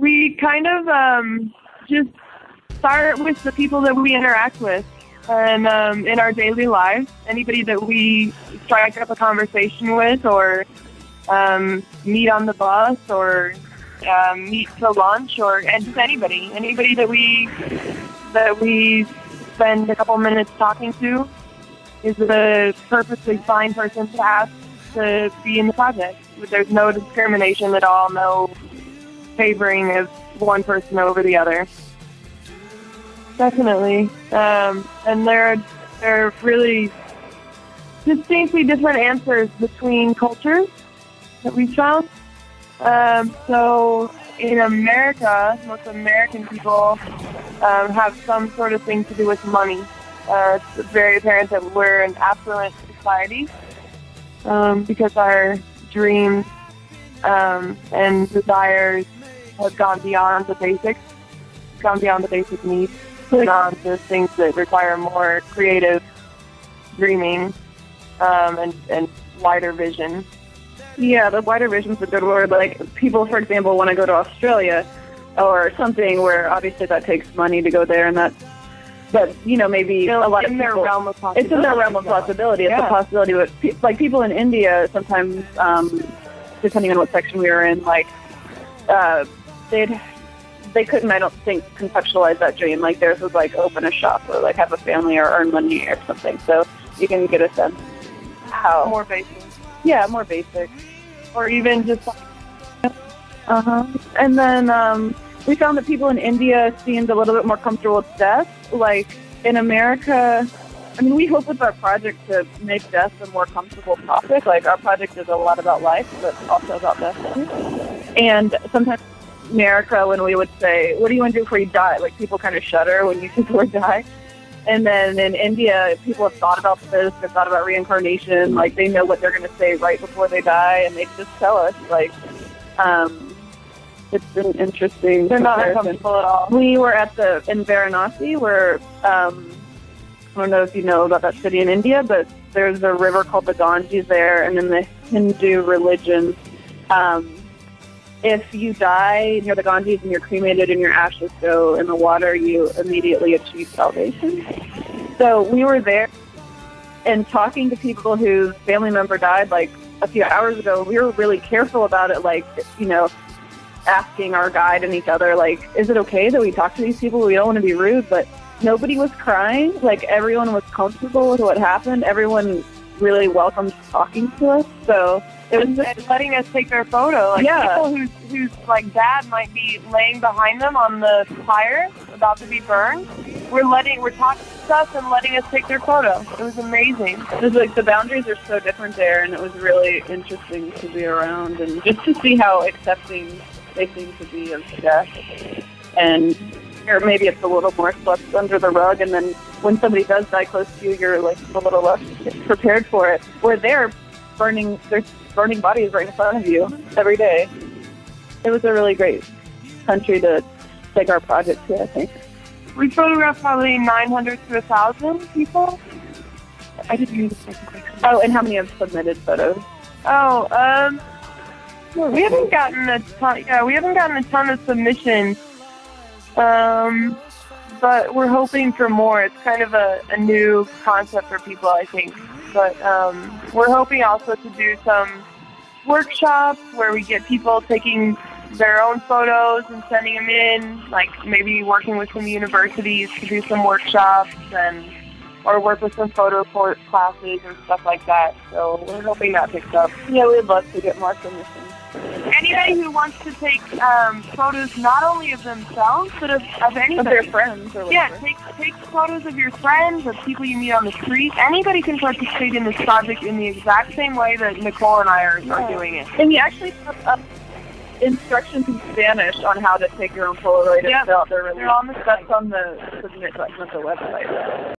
We kind of just start with the people that we interact with, and in our daily lives, anybody that we strike up a conversation with, or meet on the bus, or meet for lunch, and just anybody that we spend a couple minutes talking to is a perfectly fine person to ask to be in the project. There's no discrimination at all, no favoring of one person over the other. Definitely. And there are really distinctly different answers between cultures that we found. So in America, most American people have some sort of thing to do with money. It's very apparent that we're an affluent society because our dreams and desires have gone beyond the basics, needs, gone to things that require more creative dreaming and wider vision. Yeah, the wider vision's a good word. Like, people, for example, want to go to Australia or something where obviously that takes money to go there, and that's, but, you know, maybe a lot of people, their realm of possibility. It's in their realm of possibility. It's a possibility. But like people in India, sometimes, depending on what section we were in, like, they couldn't, I don't think, conceptualize that dream. Like, theirs was like open a shop or like have a family or earn money or something. So you can get a sense how more basic. Yeah, more basic. Or even just And then we found that people in India seemed a little bit more comfortable with death. Like, in America, I mean, we hope with our project to make death a more comfortable topic. Like, our project is a lot about life, but also about death. And sometimes in America, when we would say, what do you want to do before you die? Like, people kind of shudder when you use the word die. And then in India, people have thought about this, they've thought about reincarnation, like they know what they're going to say right before they die, and they just tell us, like, it's an interesting They're not uncomfortable at all. We were in Varanasi, where, I don't know if you know about that city in India, but there's a river called the Ganges there, and in the Hindu religion, if you die near the Ganges and you're cremated and your ashes go in the water, you immediately achieve salvation. So we were there and talking to people whose family member died like a few hours ago. We were really careful about it, like, you know, asking our guide and each other, like, is it okay that we talk to these people? We don't want to be rude, but nobody was crying. Like, everyone was comfortable with what happened. Everyone really welcomed talking to us. So it was just letting us take their photo. Like, people whose like dad might be laying behind them on the fire, about to be burned. We're talking to us and letting us take their photo. It was amazing. It was like the boundaries are so different there, and it was really interesting to be around and just to see how accepting they seem to be of death. And or maybe it's a little more swept under the rug, and then when somebody does die close to you, you're like a little less prepared for it. Where there's burning bodies right in front of you every day. It was a really great country to take our project to, I think. We photographed probably 900 to 1,000 people. I didn't use the question. Oh, and how many have submitted photos? Oh, we haven't gotten a ton. Yeah, we haven't gotten a ton of submissions. But we're hoping for more. It's kind of a new concept for people, I think. But we're hoping also to do some workshops where we get people taking their own photos and sending them in, like maybe working with some universities to do some workshops or work with some photo classes and stuff like that. So we're hoping that picks up. Yeah, we'd love to get more submissions. Anybody who wants to take photos not only of themselves, but of anybody. Of their friends. Or take photos of your friends, of people you meet on the street. Anybody can participate in this project in the exact same way that Nicole and I are doing it. And we actually have instructions in Spanish on how to take your own Polaroid. Yeah, they're on the submit button of the website.